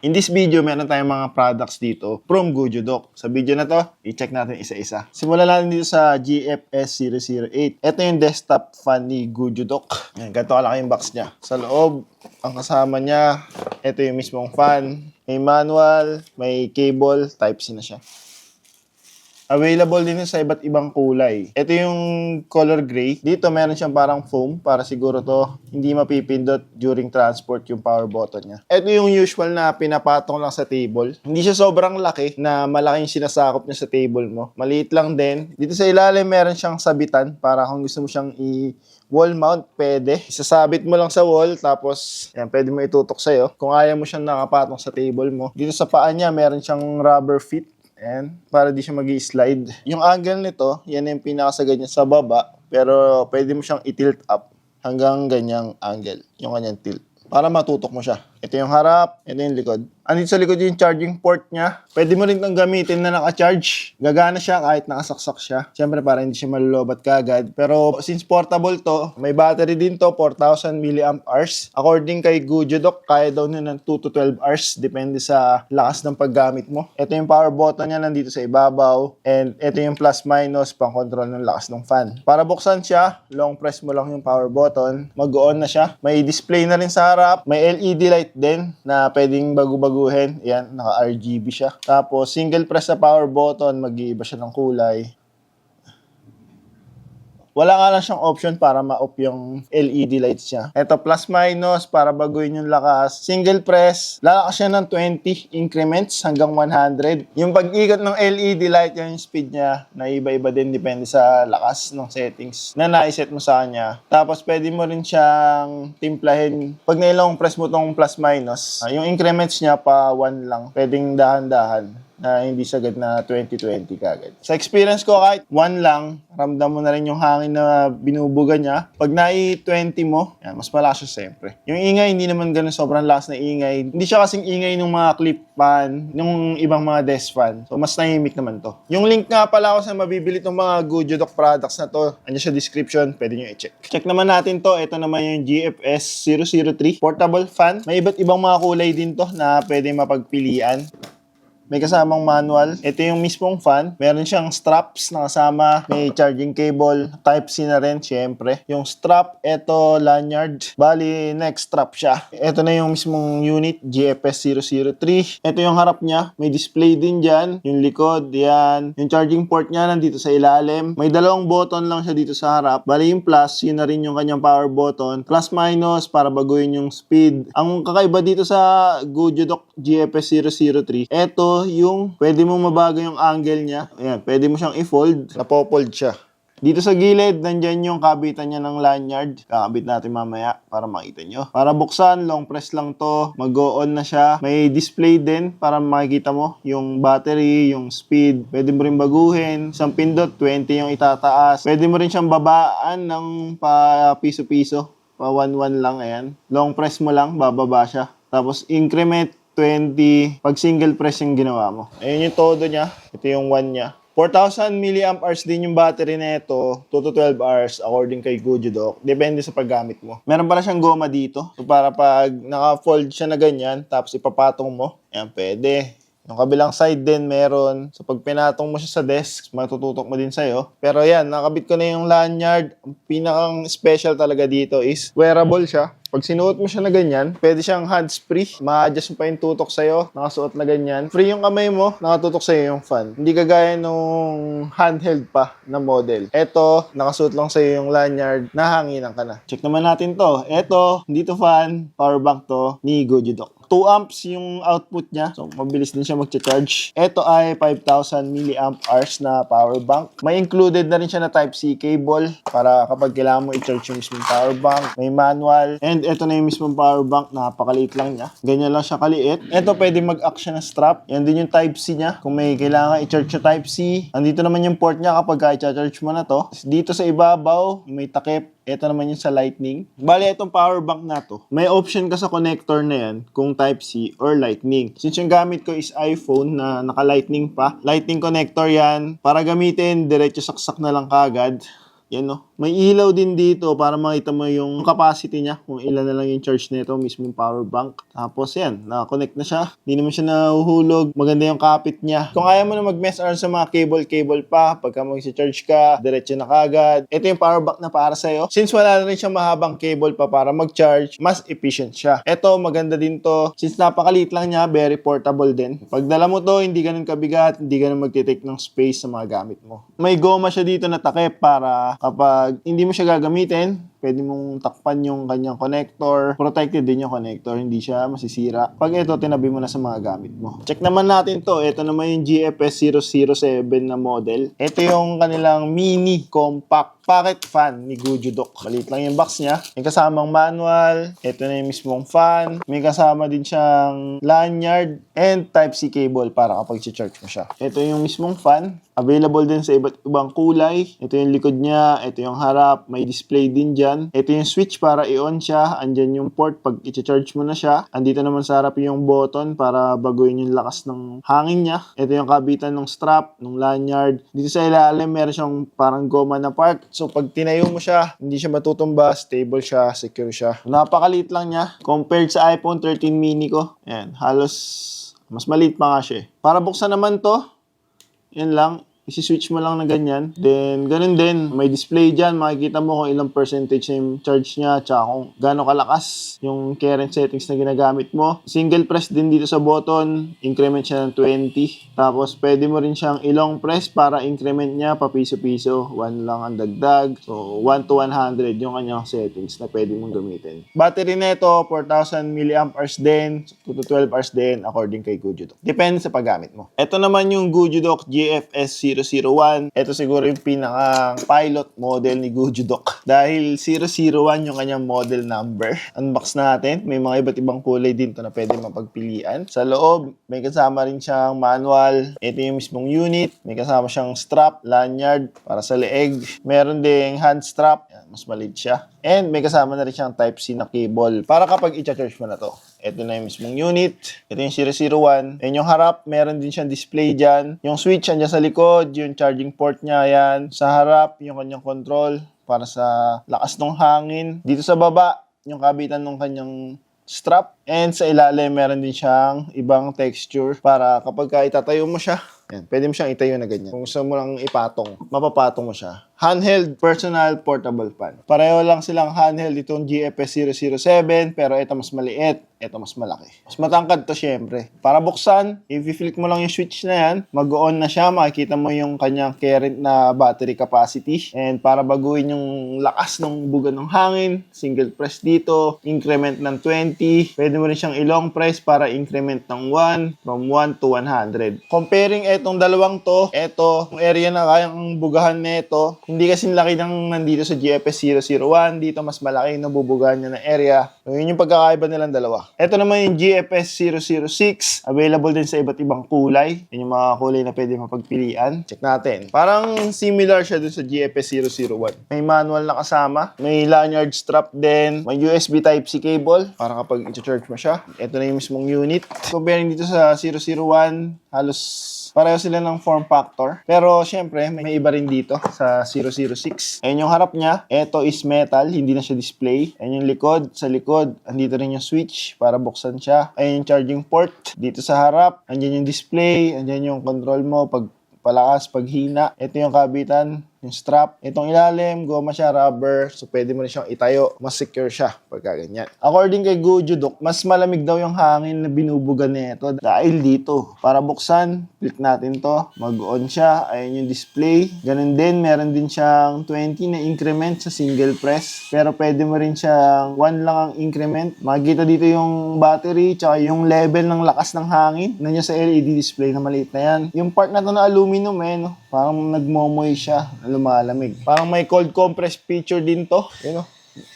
In this video, meron tayong mga products dito from Gujudok. Sa video na to, i-check natin isa-isa. Simulan natin dito sa GFS008. Ito yung desktop fan ni Gujudok. Yan, ganito kalaki yung box niya. Sa loob, ang kasama niya, ito yung mismong fan. May manual, may cable, Type-C na siya. Available din sa iba't ibang kulay. Ito yung color gray. Dito meron siyang parang foam para siguro to hindi mapipindot during transport yung power button niya. Ito yung usual na pinapatong lang sa table. Hindi siya sobrang laki na malaking sinasakop niya sa table mo. Maliit lang din. Dito sa ilalim meron siyang sabitan para kung gusto mo siyang wall mount, pwede. Isasabit mo lang sa wall, tapos yan, pwede mo itutok sa'yo. Kung ayaw mo siyang nakapatong sa table mo. Dito sa paa niya meron siyang rubber feet. And para di siya mag-i-slide. Yung angle nito, yan yung pinakasagad niya sa baba. Pero pwede mo siyang i-tilt up hanggang ganyang angle. Yung kanyang tilt. Para matutok mo siya. Ito yung harap, ito yung likod. Andito sa likod yung charging port niya. Pwede mo rin itong gamitin na naka-charge. Gagana siya kahit nakasaksak siya. Siyempre para hindi siya malulobat kagad. Pero since portable to, may battery din to, 4,000 mAh. According kay Gujudok, kaya daw niya ng 2 to 12 hours. Depende sa lakas ng paggamit mo. Ito yung power button niya nandito sa ibabaw. And ito yung plus minus pang control ng lakas ng fan. Para buksan siya, long press mo lang yung power button. Mag-on na siya. May display na rin sa harap. May LED light din na pwedeng bago-baguhin. Yan, naka-RGB siya. Tapos, single press sa power button, mag-iiba siya ng kulay. Wala nga lang siyang option para ma-off yung LED lights niya. Ito, plus minus, para baguhin yung lakas. Single press, lalakas siya ng 20 increments hanggang 100. Yung pag-ikot ng LED light, yung speed niya, na iba-iba din, depende sa lakas ng settings na naiset mo sa kanya. Tapos, pwede mo rin siyang timplahin. Pag nailong press mo tong plus minus, yung increments niya pa 1 lang. Pwedeng dahan-dahan na hindi sagad na 20-20 kagad. Sa experience ko, kahit 1 lang, ramdam mo na rin yung hangin na binubuga niya. Pag nai-20 mo, yan, mas malakas siya siyempre. Yung ingay, hindi naman ganun sobrang lakas na ingay. Hindi siya kasing ingay ng mga clip fan, yung ibang mga desk fan. So, mas nahimik naman to. Yung link nga pala ako sa mabibili itong mga Gujudok products na to. Andiyan sa description, pwede nyo i-check. Check naman natin to. Ito naman yung GFS003 portable fan. May iba't ibang mga kulay din to na pwede mapagpilian. May kasamang manual. Ito yung mismong fan. Meron siyang straps na kasama. May charging cable. Type-C na rin, syempre. Yung strap, ito lanyard. Bali, next strap siya. Ito na yung mismong unit, GFS003. Ito yung harap niya. May display din dyan. Yung likod, yan. Yung charging port niya nandito sa ilalim. May dalawang button lang siya dito sa harap. Bali, yung plus, yun na rin yung kanyang power button. Plus minus, para baguhin yung speed. Ang kakaiba dito sa Gujudok GFS003, ito yung pwede mo mabago yung angle niya. Ayan, pwede mo siyang i-fold. Napofold siya. Dito sa gilid, nandyan yung kabitan niya ng lanyard. Kakabit natin mamaya para makita nyo. Para buksan, long press lang to. Mag-on na siya. May display din para makikita mo yung battery, yung speed. Pwede mo rin baguhin. Isang pindot, 20 yung itataas. Pwede mo rin siyang babaan ng pa piso-piso. Pa 1-1 lang, ayan. Long press mo lang, bababa siya. Tapos increment 20 pag single press yung ginawa mo. Ayun yung todo niya. Ito yung 1 niya. 4,000 mAh din yung battery na ito. 2 to 12 hours according kay Gujudok. Depende sa paggamit mo. Meron pala siyang goma dito. So para pag naka-fold siya na ganyan, tapos ipapatong mo, yan pwede. Yung kabilang side din meron. So pag pinatong mo siya sa desk, matututok mo din sa'yo. Pero yan, nakabit ko na yung lanyard. Ang pinakang special talaga dito is wearable siya. Pag sinuot mo siya na ganyan, pwede siyang hands-free. Ma-adjust mo pa yung tutok sa'yo, nakasuot na ganyan. Free yung kamay mo, nakatutok sa'yo yung fan. Hindi kagaya nung handheld pa na model. Eto, nakasuot lang sa'yo yung lanyard, nahanginan ka na. Check naman natin to. Eto, hindi to fan, power bank to ni Gujudok. 2 amps yung output niya. So, mabilis din siya mag-charge. Ito ay 5,000 mAh na power bank. May included na rin siya na Type-C cable para kapag kailangan mo i-charge yung mismong power bank. May manual. And ito na yung mismong power bank. Napakaliit lang niya. Ganyan lang siya kaliit. Ito pwede mag-act siya na strap. Yan din yung Type-C niya. Kung may kailangan i-charge yung Type-C. Andito naman yung port niya kapag i-charge mo na to. Dito sa ibabaw, may takip. Ito naman yung sa lightning. Bali, itong power bank na to, may option ka sa connector na yan kung Type-C or lightning. Since yung gamit ko is iPhone na naka-lightning pa, lightning connector yan. Para gamitin, diretso saksak na lang kagad. Yan no, May ilaw din dito para makita mo yung capacity niya, kung ilan na lang yung charge nito, mismong power bank. Tapos yan, naka-connect na siya. Hindi naman siya nahuhulog. Maganda yung kapit niya. Kung ayaw mo na mag-mess around sa mga cable pa, pagka mag-charge ka, diretso na kagad. Ito yung power bank na para sa'yo. Since wala na rin siyang mahabang cable pa para mag-charge, mas efficient siya. Ito, maganda din to. Since napakaliit lang niya, very portable din. Pag dala mo to, hindi ganun kabigat, hindi ganun magtitake ng space sa mga gamit mo. May goma siya dito na takip para kapag hindi mo siya gagamitin, pwede mong takpan yung kanyang connector. Protected din yung connector, hindi siya masisira. Pag ito, tinabi mo na sa mga gamit mo. Check naman natin to. Ito naman yung GFS 007 na model. Ito yung kanilang mini compact pocket fan ni Gujudok. Maliit lang yung box niya. May kasamang manual. Ito na yung mismong fan. May kasama din siyang lanyard and Type-C cable para kapag i-charge mo siya. Ito yung mismong fan. Available din sa iba't ibang kulay. Ito yung likod niya. Ito yung harap. May display din dyan. Ito yung switch para i-on siya. Andyan yung port pag i-charge mo na siya. Andito naman sa harap yung button para baguhin yung lakas ng hangin niya. Ito yung kabitan ng strap, ng lanyard. Dito sa ilalim, meron siyang parang goma na part. So, pag tinayo mo siya, hindi siya matutumba, stable siya, secure siya. Napakaliit lang niya. Compared sa iPhone 13 mini ko, ayan, halos mas maliit pa nga siya. Para buksan naman to, yan lang. Isi-switch mo lang na ganyan. Then, ganun din. May display dyan. Makikita mo kung ilang percentage na yung charge niya tsaka kung gaano kalakas yung current settings na ginagamit mo. Single press din dito sa button. Increment siya ng 20. Tapos, pwede mo rin siyang ilong press para increment niya pa piso-piso. 1 lang ang dagdag. So, 1 to 100 yung kanyang settings na pwede mong gamitin. Battery nito, 4,000 mAh din. 2 to 12 hours din according kay Gujudok. Depende sa paggamit mo. Ito naman yung Gujudok GFS 001. Ito siguro yung pinaka-pilot model ni Gujudok. Dahil 001 yung kanyang model number. Unbox natin. May mga iba't ibang kulay din to na pwede mapagpilian. Sa loob, may kasama rin siyang manual. Ito yung mismong unit. May kasama siyang strap, lanyard para sa leeg. Meron ding hand strap. Mas maliit siya. And may kasama na rin siyang Type-C na cable para kapag i-charge mo na to. Ito na yung mismong unit. Ito yung 001. And yung harap, meron din siyang display dyan. Yung switch, andyan sa likod. Yung charging port niya, yan. Sa harap, yung kanyang control para sa lakas ng hangin. Dito sa baba, yung kabitan ng kanyang strap. And sa ilalim, meron din siyang ibang texture para kapag itatayo mo siya, yan, pwede mo siyang itayo na ganyan. Kung gusto mo lang ipatong, mapapatong mo siya. Handheld personal portable fan. Pareho lang silang handheld itong GFS 007 pero ito mas maliit, ito mas malaki. Mas matangkad to syempre. Para buksan, i-flick mo lang yung switch na yan, mag-on na siya, makikita mo yung kanyang current na battery capacity. And para baguhin yung lakas ng buga ng hangin, single press dito, increment ng 20. Pwede mo rin siyang ilong press para increment ng 1 from 1 to 100. Comparing etong dalawang to, eto, yung area na kayang bugahan nito, hindi kasing laki ng nandito sa GFS 001. Dito mas malaki na bubugahan niya ng area. So, yun yung pagkakaiba nilang dalawa. Ito naman yung GFS 006. Available din sa iba't ibang kulay. Yun yung mga kulay na pwede mapagpilian. Check natin. Parang similar siya dun sa GFS 001. May manual na kasama. May lanyard strap din. May USB Type-C cable para kapag i-charge mo siya. Ito na yung mismong unit. Comparing dito sa 001, halos pareho sila ng form factor. Pero, syempre, may iba rin dito sa 006. Ayun yung harap niya. Ito is metal. Hindi na siya display. Ayun yung likod. Sa likod, andito rin yung switch para buksan siya. Ayun yung charging port. Dito sa harap, andyan yung display. Andyan yung control mo pag palakas, paghina. Ito yung kabitan, yung strap. Itong ilalim, goma siya, rubber. So, pwede mo rin siyang itayo. Mas secure siya pagka ganyan. According kay Gujudok, mas malamig daw yung hangin na binubuga nito dahil dito. Para buksan, click natin to. Mag-on siya. Ayun yung display. Ganun din, meron din siyang 20 na increment sa single press. Pero pwede mo rin siyang 1 lang ang increment. Makikita dito yung battery, tsaka yung level ng lakas ng hangin. Nandiyan sa LED display na maliit na yan. Yung part na to na aluminum no? Parang nagmomoy siya. Lumalamig. Parang may cold compress feature din to. Yun,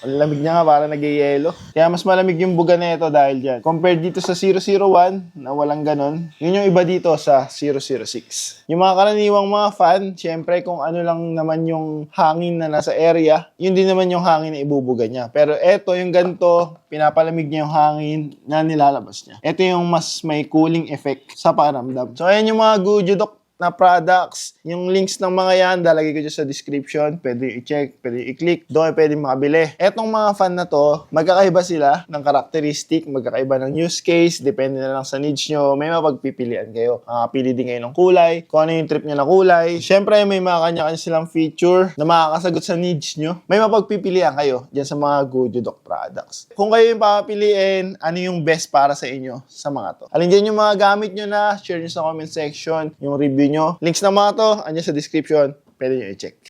ang lamig niya nga, parang nag-yelo. Kaya mas malamig yung buga nito dahil dyan. Compared dito sa 001, na walang ganon, yun yung iba dito sa 006. Yung mga karaniwang mga fan, syempre kung ano lang naman yung hangin na nasa area, yun din naman yung hangin na ibubuga niya. Pero eto, yung ganito, pinapalamig niya yung hangin na nilalabas niya. Ito yung mas may cooling effect sa pakiramdam. So, ayan yung mga Gujudok na products. Yung links ng mga yan, lalagay ko dyan sa description. Pwede i-check, pwede i-click. Doon kayo pwede makabili. Etong mga fan na to, magkakaiba sila ng karakteristik, magkakaiba ng use case, depende na lang sa needs nyo. May mapagpipilian kayo. Pili din kayo ng kulay, kung ano yung trip nyo na kulay. Siyempre, may mga kanya-kanya silang feature na makakasagot sa needs nyo. May mapagpipilian kayo dyan sa mga Gojo Doc products. Kung kayo yung papapiliin, ano yung best para sa inyo sa mga to. Alin dyan yung mga gamit nyo na, share nyo sa comment section, yung review nyo. Links ng mga to, andyan sa description. Pwede nyo i-check.